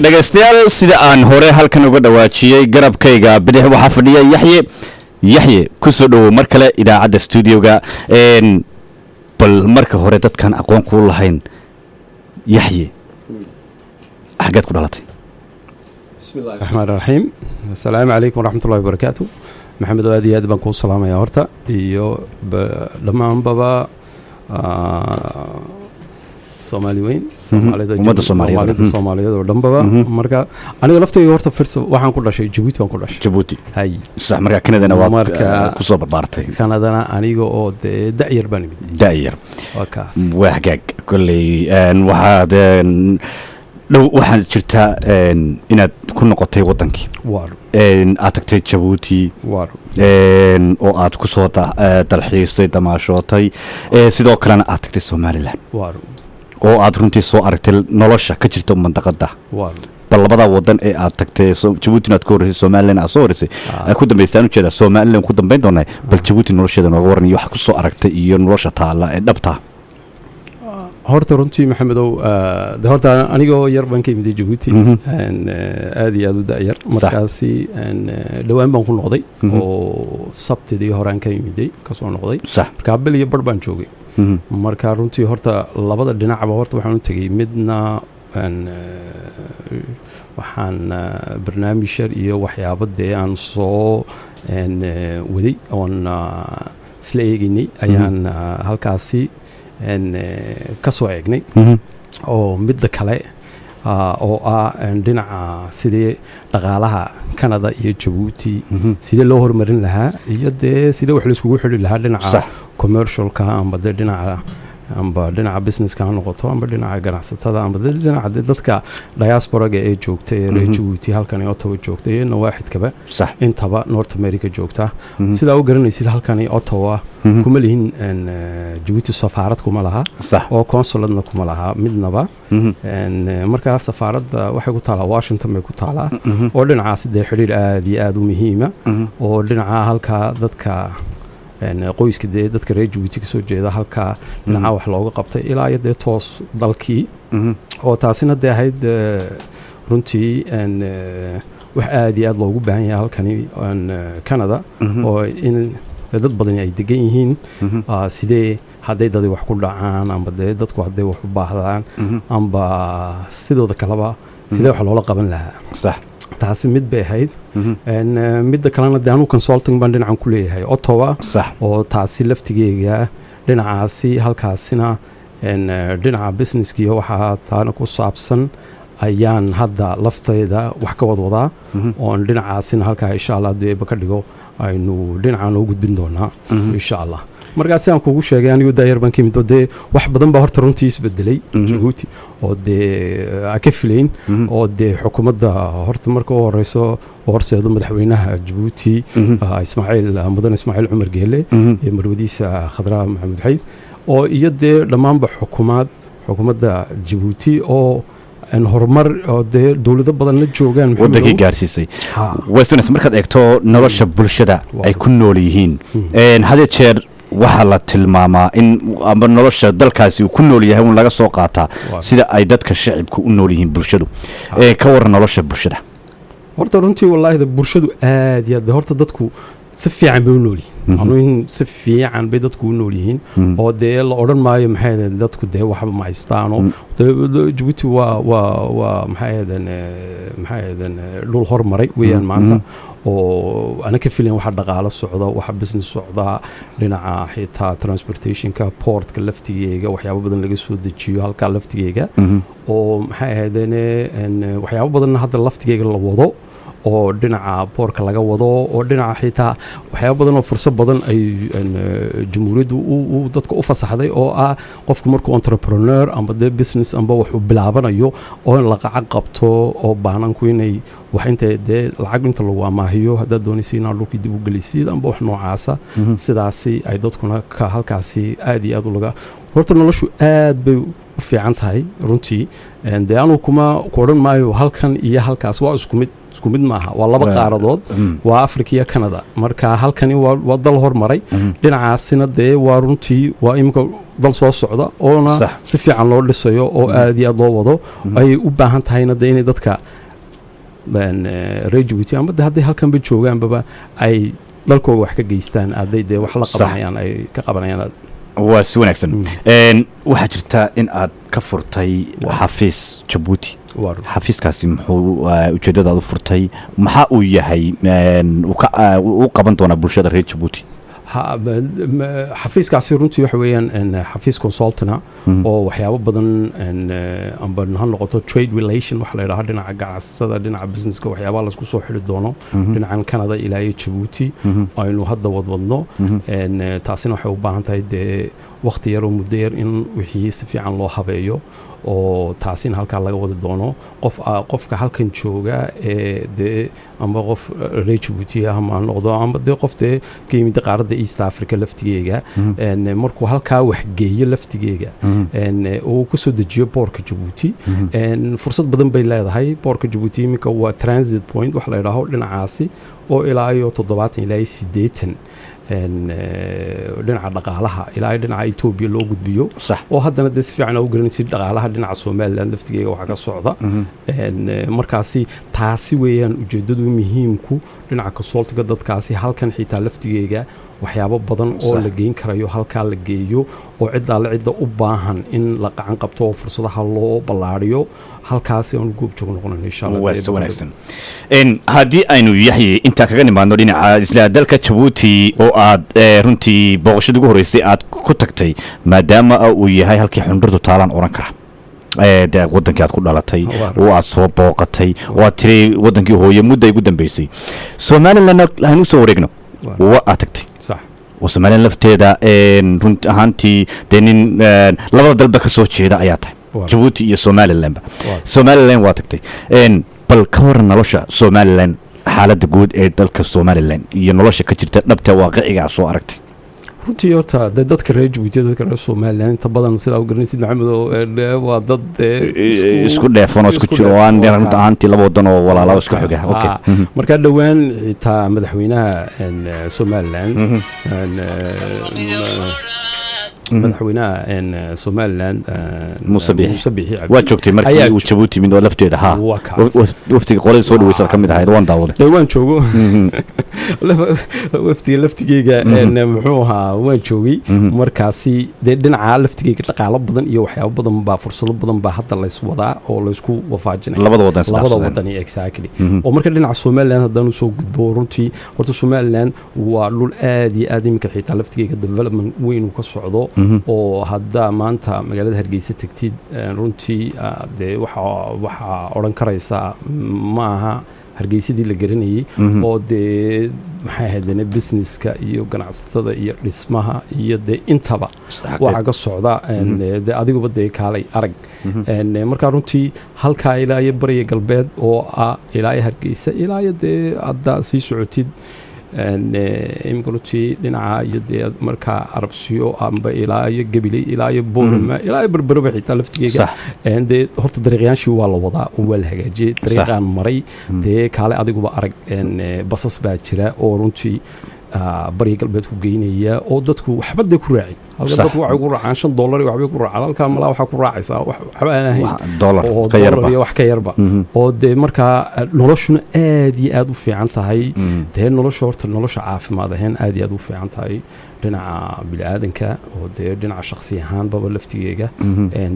dhegaystayaal sida aan hore halkan uga dhawaajiyey garabkayga bidix waxaa fadhiya yaxye ku soo dhowow mar kale idaacadda stuudioga bal marka hore dadkan aqoon kuu lahayn yaxye xaggeed ku dhalatay bismillahi raxmaan raxiim assalaamu calaykum waraxmatullahi wabarakaatu maxamed oo aad iyo aad baan kuu salaamayaa horta iyo dhammaanbaba soomaali weyn ummadda soomaaliyeed oo dhanbaba marka aniga laftayga horta first waxaan ku dhashay Djibouti waan ku dhashay Djibouti hay sax marka Canada waa ku soo barbaartay Canada aniga oo da'yar baan imid da'yar wakaas waa hagaag kulay waxaad dhow waxaan jirtaa inaad ku noqotay wadankii aad tagtay Djibouti oo aad ku soo dalxiisay damaashootay sidoo kalena aad tagtay Somaliland oo aad runtii soo aragtay nolosha ka jirta mandaqada bal labada wadan ee aad tagtay Djibouti aad ku horeysay Somaliland aad soo horeysay ku dambeysaan u jeeda Somaliland ku dambeyn doonay bal Djibouti nolosheeda nooga waran iyo wax ku soo aragtay iyo nolosha taala ee dhabta horta runtii maxamedow horta anigoo yar baan ka imid Djibouti aad iyo aad u da'yar markaasi dhawaan baan ku noqday oo sabtidii horaan ka imiday ka soo noqday marka bil iyo bar baan joogay marka runtii horta labada dhinacba horta waxaan u tagay midna waxaan barnaamij yar iyo waxyaabo dee aan soo waday oon isla eegaynay ayaan halkaasi ka soo eegnay oo midda kale oo dhinaca sidii dhaqaalaha Canada iyo Djibouti sidii loo horumarin lahaa iyo dee sidii wax la iskugu xidhi lahaa dhinaca commercialka amba dhinaca businesska ha noqoto amba dhinaca ganacsatada amba dhinaca dadka diasporaga ee joogta ee reer Djibouti halkan Ottawa joogta iyo nawaaxidkaba intaba North America joogta sida u garanaysid halkan Ottawa kuma lihin Djibouti safaarad kuma laha oo consulatna kuma laha midnaba marka safaaradda waxay ku taalaa Washington bay ku taalaa oo dhinacaas dee xiriir aad iyo aad u muhiima oo dhinaca halka dadka qoyska dadka reer Djibouti ka soo jeeda halka dhinaca wax looga qabtay ilaa iyo toos dalkii oo taasina ahayd runtii wax aad iyo aad loogu baahan yahay halkani Canada oo in dad badan ay degan yihiin sidee haday dad wax ku dhacaan amba dadku haday wax u baahdaan amba sidoo kaleba sidee wax loola qaban lahaa sax taasi mid bay ahayd midda kalena daanu consulting baan dhinacan ku leeyahay Ottawa oo taasi laftigeega dhinacaasi halkaasina dhinaca businesskiyo waxa taana ku saabsan ayaan hadda laftayda wax ka wadwadaa oo dhinacaasina halka insha Allah deeba ka dhigo aynu dhinacan ugu gudbin doonaa insha Allah markaas aan kugu sheegay anigu daayar baan kimid oo wax badan baa horta runtii isbedelay Djibouti oo ka filayn oo xukuumadda horta marka u horeyso horseedo madaxweynaha Djibouti Ismaaciil Cumar Geele iyo marwadiisa Khadra Maxamed Xayd oo iyo dhamaanba xukuumadda Djibouti oo horumar oo dawlado badan la joogaan wadankii gaarsiisay waysanaysa markaad eegto nolosha bulshada ay ku nool yihiin hadee jeer waxa la tilmaamaa in amba nolosha dalkaasi uu ku nool yahay in laga soo qaataa sida ay dadka shacabku u nool yihiin bulshadu ka waran nolosha bulshada horta runtii wallahi bulshadu aad iyo horta dadku si fiican bay u nool yihiin si fiican bay dadku u nool yihiin oo la oran maayo maxay dadku waxba ma haystaan oo Djibouti waa maxay dhul hormaray weeyaan maanta oo ana ka filan waxa dhaqaale socda waxa business socda dhinaca xitaa transportationka portka laftigeega waxyaabo badan laga soo dejiyo halka laftigeega oo maxay waxyaabo badan hadda laftigeega la wado oo dhinaca boorka laga wado oo dhinaca xitaa waxyaabo badan oo fursad badan ay jamhuuriyaddu dadka u fasaxday oo qofku markuu entrepreneur amba business amba wax uu bilaabanayo oo laqac qabto oo baananku inay wax inta lacag inta lagu amaahiyo hadaa doonaysa inaad dhulkii dib u gelisid amba wax noocaasa sidaasi ay dadkuna ka halkaasi aad iyo aad u laga horta noloshu aad bay u fiican tahay runtii dee anuu kuma ku odhan maayo halkan iyo halkaas waa isku mid maaha waa laba qaaradood waa Africa iyo Canada marka halkani waa dal hormaray dhinacaasina dee waa runtii waa imika dal soo socda oona si fiican loo dhisayo oo aad iyo aad loo wado ay u baahan tahayna dee inay dadka reer Djibouti ama hadday halkanba joogaanbaba ay dalkooda wax ka geystaan hadday dee wax la qabanayaan ay ka qabanayaan waa si wanaagsan waxaa jirta in aad ka furtay xafiis Djibouti xafiiskaasi muxuu ujeedadaadu furtay maxaa uu yahay uu qaban doonaa bulshada reer Djibouti xafiiskaasi runtii waxa weeyaan xafiis consultana oo waxyaabo badan amba ha noqoto trade relation waxa la yidhaha dhinaca ganacsatada dhinaca businesska waxyaabaha laisku soo xidhi doono dhinacan Canada ilaa iyo Djibouti aynu hadda wadwadno taasina waxay u baahan tahay dee waqti yar oo muddo yar in wixii si fiican loo habeeyo oo taasina halkaa laga wadi doono qofka halkan jooga ee dee amba qof reer Djibouti ama noqdo amba dee qof dee ka yimid qaaradda East Africa laftigeega markuu halkaa wax geeyo laftigeega oo ku soo dejiyo boorka Djibouti fursad badan bay leedahay boorka Djibouti iminka waa transit point wax la yidhaaho dhinacaasi oo ilaa iyo 70 ilaa 80 dhinaca dhaqaalaha ilaa dhinaca Ethiopia loo gudbiyo oo haddana dee si fiican u garanaysid dhaqaalaha dhinaca Somaliland laftigeega waxa ka socda markaasi taasi weeyaan ujeedadu muhiimku dhinaca consultiga dadkaasi halkan xitaa laftigeega waxyaabo badan oo la geyn karayo halkaa la geeyo oo cidda u baahan in la qacan qabto oo fursadaha loo ballaariyo halkaasi aan goob joog noqono insha Allah waa wanaagsan haddii aynu yaxye inta kaga nimaadno dhinaca isla dalka Djibouti oo aad runtii booqashada ugu horeysay aad ku tagtay maadaama uu yahay halkii xundurtu taalan oran kara wadankii aad ku dhalatay oo aad soo booqatay oo aad tiri wadankii hooye muddo ugu dambeysay Somaliland aynu soo wareegno waa aad tagtay وسمعنا لفتيدا رنت هانتي دينين لبض دلبك سو جيدا ayaa tahay Djibouti iyo Somaliland Somaliland waa tagtay bal ka waran nolosha Somaliland xaaladda guud ee dalka Somaliland iyo nolosha ka jirta dhabta waaqiciga soo aragtay runtii horta dadka reer Djibouti dadka reer Somaliland inta badan sida uu garanaysid maxamed waa dad isku dheefan oo isku jiro aan runta ahaantii laba wadan oo walaalo isku xiga marka dhawaan xitaa madaxweynaha Somaliland madaxweynaha Somaliland Muuse Biixi waa joogtay markii uu Djibouti mid lafteeda ha waftiga qolada soo dhaweysay kamid ahayd waan daawaday waan joogo waftiga laftigeega muxuu ahaa waan joogay markaasi dhinaca laftigeega dhaqaalo badan iyo waxyaabo badan baa fursado badan baa hadda la iswadaa oo la isku wafaajinay labada wadan exactly oo marka dhinaca Somaliland hadaan soo gudbo runtii horta Somaliland waa dhul aad iyo aad imika xitaa laftigeega development weyn uu ka socdo oo hadda maanta magaalada Hargeysa tagtid runtii dee waxa oran karaysa maaha Hargeysadii la garanayay oo dee maxay ahaydeen businesska iyo ganacsatada iyo dhismaha iyo dee intaba waxa ka socda dee adiguba dee kaalay arag marka runtii halka ilaa iyo bariga galbeed oo ilaa Hargeysa ilaa dee hadda sii socotid imika runtii dhinaca iyo dee markaa Arabsiyo amba ilaa iyo Gabiley ilaa iyo Boorama ilaa iyo Berbera xitaa laftigeega dee horta dariiqyaashii waa la wadaa oo waa la hagaajiyay dariiqan maray dee kaale adiguba arag basas baa jira oo runtii bariga galbeed ku geynaya oo dadku waxba dee ku raacay halka dadku waxay ku raacaan $5 waxba ku raacaan halka malaa waxa ku raacaysa waxba aan ahayn $1 ka yarba wax ka yarba oo dee marka noloshuna aad iyo aad u fiican tahay dee nolosha horta nolosha caafimaad ahaan aad iyo aad u fiican tahay dhinaca bini'aadanka oo dee dhinaca shakhsi ahaan baba laftigeega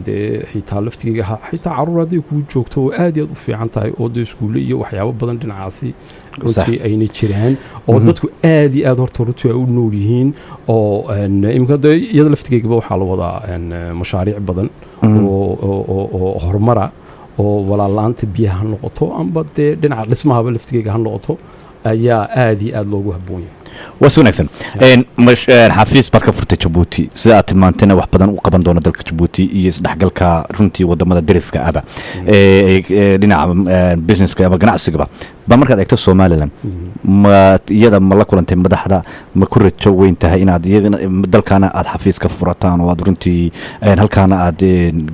dee xitaa laftigeega xitaa caruuradii ku joogto oo aad iyo aad u fiican tahay oo dee iskuulle iyo waxyaabo badan dhinacaasi runtii ayna jiraan oo dadku aad iyo aad horta runtii u nool yihiin oo imika dee iyada laftigeegaba waxaa la wadaa mashaariic badan oo horumara oo walaalaanta biyaha ha noqoto amba dee dhinaca dhismahaba laftigeega ha noqoto ayaa aad iyo aad loogu habboon yahay waa si wanaagsan xafiis baad ka furtay Djibouti sida aad tilmaantayna wax badan u qaban doona dalka Djibouti iyo isdhexgalka runtii wadamada dariska aba dhinaca businesska ama ganacsiga ba markaad eegto Somaliland ma iyada ma la kulantay madaxda ma ku rajo weyn tahay inaad iyagana dalkana aad xafiis ka furataan oo aad runtii halkaana aad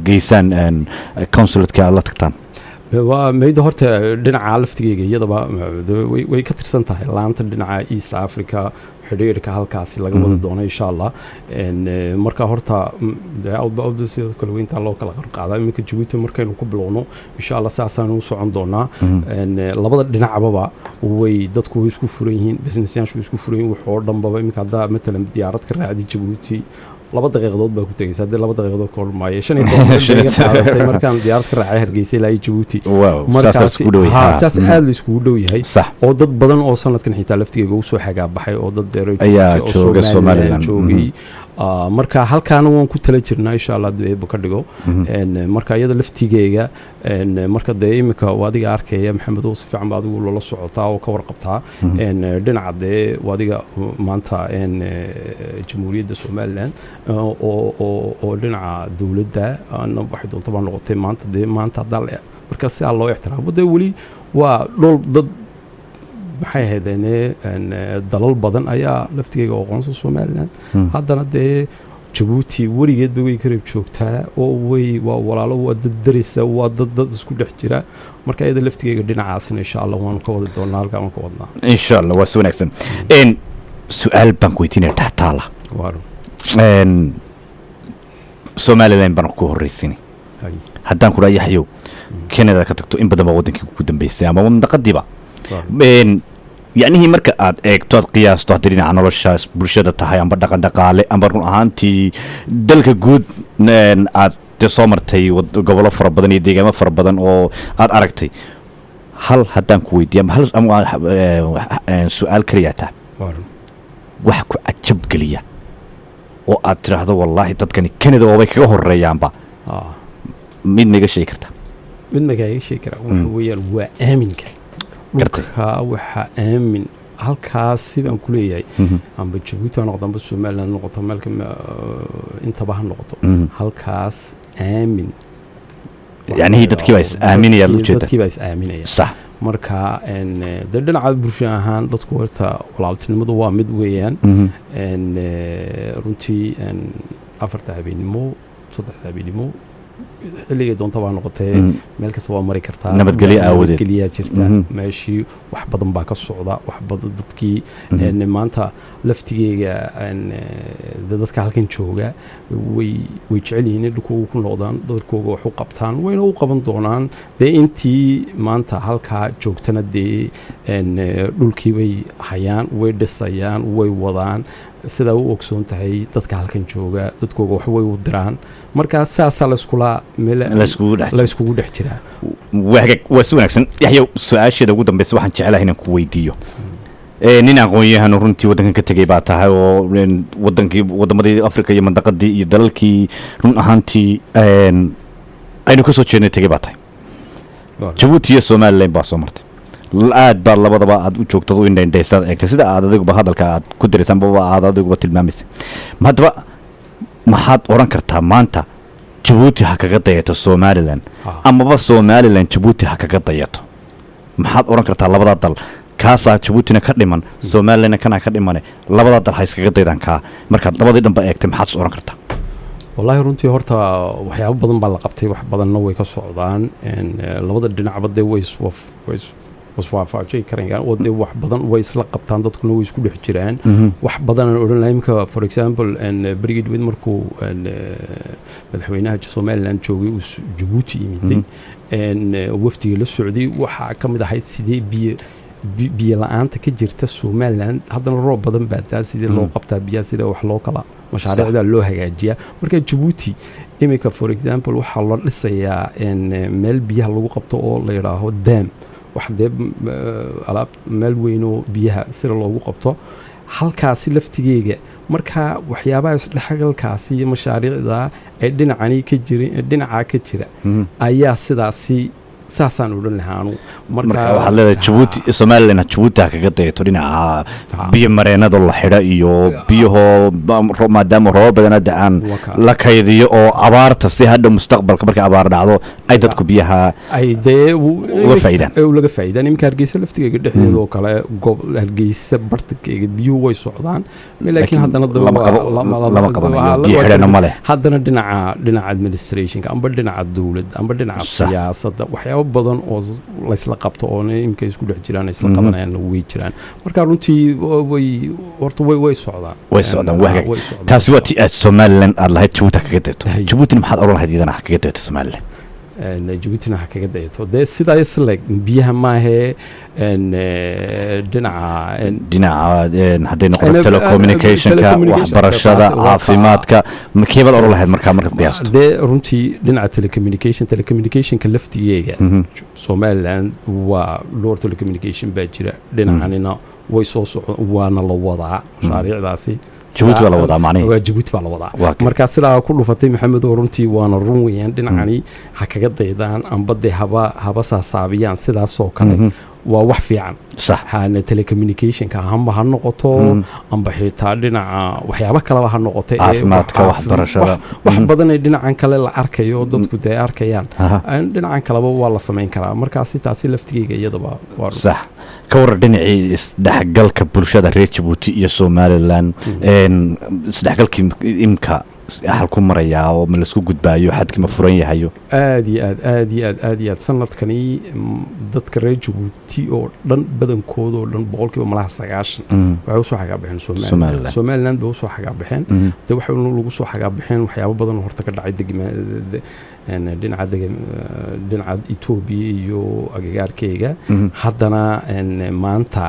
geysaan consulate-ka aad la tagtaan waa meeyda horta dhinaca laftigeega iyadaba way ka tirsan tahay laanta dhinaca East Africa xiriirka halkaasi laga wada doono insha Allah marka horta outbound sidoo kale weynta loo kala qarqaaday iminka Djibouti markaynu ku bilowno insha Allah saasaan u socon doonaa labada dhinacba way dadku way isku furan yihiin business-yaashu isku furan yihiin wuxuu dhanbaba iminka hadda mesela diyaarad ka raacdi Djibouti 2 daqiiqadood baa ku tagaysa hadii 2 daqiiqadood ka hormaayay 5 daqiiqadood markaan diyaarad ka raacay Hargeysa ilaa Djibouti markaas saas aad isku dhow yahay oo dad badan oo sanadkan xitaa laftigeega u soo xagaa baxay oo dad ayaa jooga Somaliland joogay marka halkaana waan ku tala jirnaa insha Allah dib ka dhigo marka iyada laftigeega marka deemka wadiga arkaya Maxamed oo si fiican baad ugu la socotaa oo ka warqabtaa dhinaca wadiga maanta Jamhuuriyadda Somaliland oo dhinaca dawladda aan waxay doonto baa noqotay maanta dal marka si loo ixtiraamo wali waa dhul dad maxay ahaydeen dalal badan ayaa laftigeega aqoonsan Somaliland haddana Djibouti warigeedba way ka reeb joogtaa oo waa walaalo waa dad darisa waa dad isku dhex jira marka iyada laftigeega dhinacaasina insha Allah waan ka wada doonaa halka aan ka wadnaa insha Allah waa si wanaagsan su'aal baan ku weydiinay dhaxtaala Somaliland baan ku horeysinay haddaan ku raayaxyo Canada ka tagto in badan baa wadankii ku dambeysay ama mandaqadiiba يعني marka aad eegto aad qiyaasto hadii dhinaca nolosha bulshada tahay amba dhaqan dhaqaale amba run ahaantii dalka guud aad soo martay gobollo fara badan iyo deegaamo fara badan oo aad aragtay hal haddaan ku weydiiyo ama su'aal kaliya taa wax ku cajab geliya oo aad tiraahdo wallahi dadkani Canada oo bay kaga horeeyaanba mid naga sheegi kartaa mid naga sheegi karaa waxa weeyaan waa aaminka marka waxa aamin halkaas sidaan ku leeyahay amba Djibouti noqdo amba Somaliland noqdo malka inta baa noqdo halkaas aamin yani dadkii baa is aaminaya dadkii baa is aaminaya sax marka dhinaca bulshada ahaan dadku horta walaaltinimadu waa mid weeyaan runtii 4 habeenimo 3 habeenimo xilliga doonta baa noqotay meel kasta waa mari kartaa nabadgelyo jirta meeshii wax badan baa ka socda wax badan dadkii maanta laftigeega dadka halkan jooga way jecel yihiin dhulkooda ku noqdaan dadkooda wax u qabtaan wayna u qaban doonaan intii maanta halka joogtana dhulkii bay hayaan way dhisayaan way wadaan sida u ogsoon tahay dadka halkan jooga dadkooda wax way u diraan marka saasa la iskugu dhex jiraa waa si wanaagsan yaxyow su-aasheeda ugu dambaysa waxaan jecelahay inaan ku weydiiyo nin aqoon-yahan runtii waddankan ka tegay baa tahay oo wadamadii Afrika iyo mandaqadii iyo dalalkii run ahaantii aynu ka soo jeednay tegay baa tahay Djibouti iyo Somaliland baa soo martay aad baa labadaba aad u joogtado in indhaysaad eegtay sida aad adiguba hadalka aad ku diraysan baba aad adiguba tilmaamaysa haddaba maxaad oran kartaa maanta Djibouti ha kaga dayato Somaliland amaba Somaliland Djibouti ha kaga dayato maxaad oran kartaa labada dal kaasa Djiboutina ka dhiman Somaliland kana ka dhimane labada dal ha iskaga daydan ka marka labadii dhanba eegtay maxaad oran kartaa wallahi runtii horta waxyaabo badan baa la qabtay wax badanna way ka socdaan labada dhinacba way wasfaafajay karayaan oo wax badan way isla qabtaan dadkuna way isku dhex jiraan wax badan aan oran lahayn ka for example Brigid Wid markuu madaxweynaha Somaliland joogay uu Djibouti yimiday wafdiga la socday waxa ka mid ahayd sidee biyo la'aanta ka jirta Somaliland haddana roob badan baa taa sidee loo qabtaa biyo sida wax loo kala mashaariicda loo hagaajiya marka Djibouti imika for example waxa la dhisayaa meel biyaha lagu qabto oo la yiraahdo dam waxde alaab meel weyn oo biyaha sida loogu qabto halkaasi laftigeega marka waxyaabaha isdhexgalkaasi mashaariicda ee dhinaca ka jira ayaa sidaasi saasaan odhan lahaanu marka waxaad leedahay jabuuti somalilan jabuuti ha kaga dayato dhinaca biyo mareenada la xidha iyo biyahoo maadaama roobab badan hadda aan la kaydiyo oo abaarta si hadha mustaqbalka markay abaar dhacdo ay dadku biyaha ay dee uga faa'iidaan laga faa'iidaan iminka hargeysa laftigeyga dhexdeeda oo kale hargeysa bartankeyga biyuhu way socdaan laakiin haddana lama qaban biyo xidhana ma leh haddana dhinaca administrationka amba dhinaca dowladda amba dhinaca siyaasadda waxyaabo badan oo laysla qabto oo imika isku dhex jiraan isla qabanayaanna way jiraan marka runtii way socdaan taasi waa ti aad somalilan aad lahayd jabuuti ha kaga dayato jabuutina maxaad odhan lahayd iyadana ha kaga dayato somalilan jabuutina ha kaga dayato dee sidaa isleg biyaha maahee dhinaca hadday noqoto telecommunicationka waxbarashada caafimaadka keebaad odhan lahayd markaad qiyaasto dee runtii dhinaca telecommunicationka laftigeega somaliland waa loor telecommunication baa jira dhinacanina way soo socon waana la wadaa mashaariicdaasi jabuuti baa la wadaa macnaheedu jabuuti baa la wadaa marka sidaa ku dhufatay maxamed oo runtii waana run weeyaan dhinacani ha kaga daydaan amba dee haba saasaabiyaan sidaasoo kale waa wax fiican hana telecommunicationka amba ha noqoto amba xitaa dhinaca waxyaabo kaleba ha noqotay caafimaadka waxbarashada wax badanay dhinacan kale la arkayo dadku dee arkayaan dhinacan kaleba waa la samayn karaa markaasi taasi laftigeyga iyadaba sax ka waran dhinacii isdhexgalka bulshada reer jabuuti iyo somalilan isdhexgalkii imka xal ku marayaa oo ma laisku gudbaayo xadkii ma furan yahayo aad iyo aad sanadkani dadka reer jabuuti oo dhan badankooda oo dhan boqolkiiba malaha 90 waxay usoo xagaabixeen somaliland bay usoo xagaabixeen de waxay lagu soo xagaabixeen waxyaabo badan oo horta ka dhacay dhinaca Ethiopia iyo agagaarkeyga haddana maanta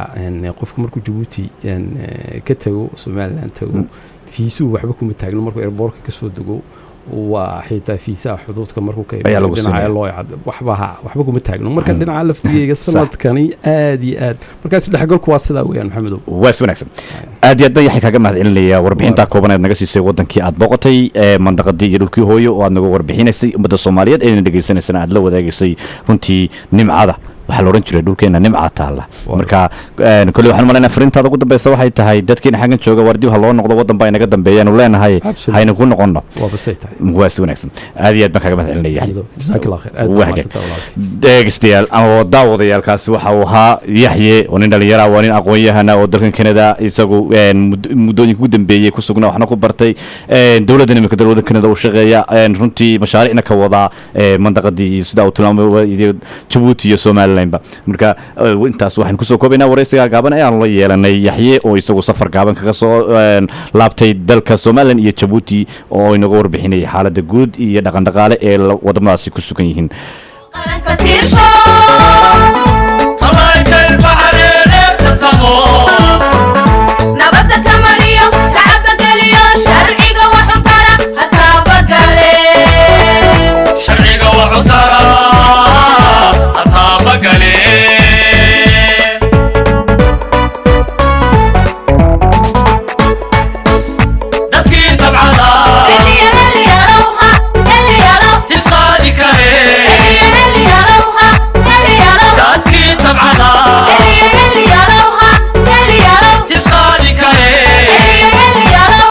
qofku markuu jabuuti ka tago somaliland tago fiisuhu waxba kuma taagno markuu airportka ka soo dego waa xitaa fiisaha xuduudka markuu ka dhinaca loo waxba kuma taagno marka dhinaca laftigeyga sanadkani aad iyo aad markaas dhexgalku waa sidaa weeyaan maxamedow waas wanaagsan aad iyo aad baan yaxay kaaga mahad celinayaa warbixintaa kooban aad naga siisay wadankii aad booqatay mandaqadii iyo dhulkii hooyo oo aad naga warbixinaysay ummadda soomaaliyeed eedna dhegaysanaysana aad la wadaagaysay runtii nimcada waxaa la odhan jiray dhulkeena nimca taalla marka kolley waxaan umalaynaa fariintaada ugu dambeysa waxay tahay dadkiina xaggan jooga war dib ha loo noqdo waddan baa inaga dambeeyaanu leenahay hayna ku noqonno waa si wanaagsan aad iyo aad baan kaga mahad celinaya dhegeystayaal ama daawadayaalkaasi waxa uu ahaa yaxye oo nin dhalinyara waa nin aqoon-yahana oo dalkan kanada isagu muddooyinka ugu dambeeyey ku sugnaa waxna ku bartay dowladdan imika dowladda kanada uu shaqeeya runtii mashaariicna ka wadaa mandaqadii iyo sidaa uu tilmaamay jabuuti iyo somaliland marka intaas waxaan kusoo koobaynaa waraysiga gaaban ee aan la yeelanay yaxye oo isagu safar gaaban kaga soo laabtay dalka somaliland iyo jabuuti oo inaga warbixinayay xaaladda guud iyo dhaqandhaqaale ee wadamadaasi ku sugan yihiin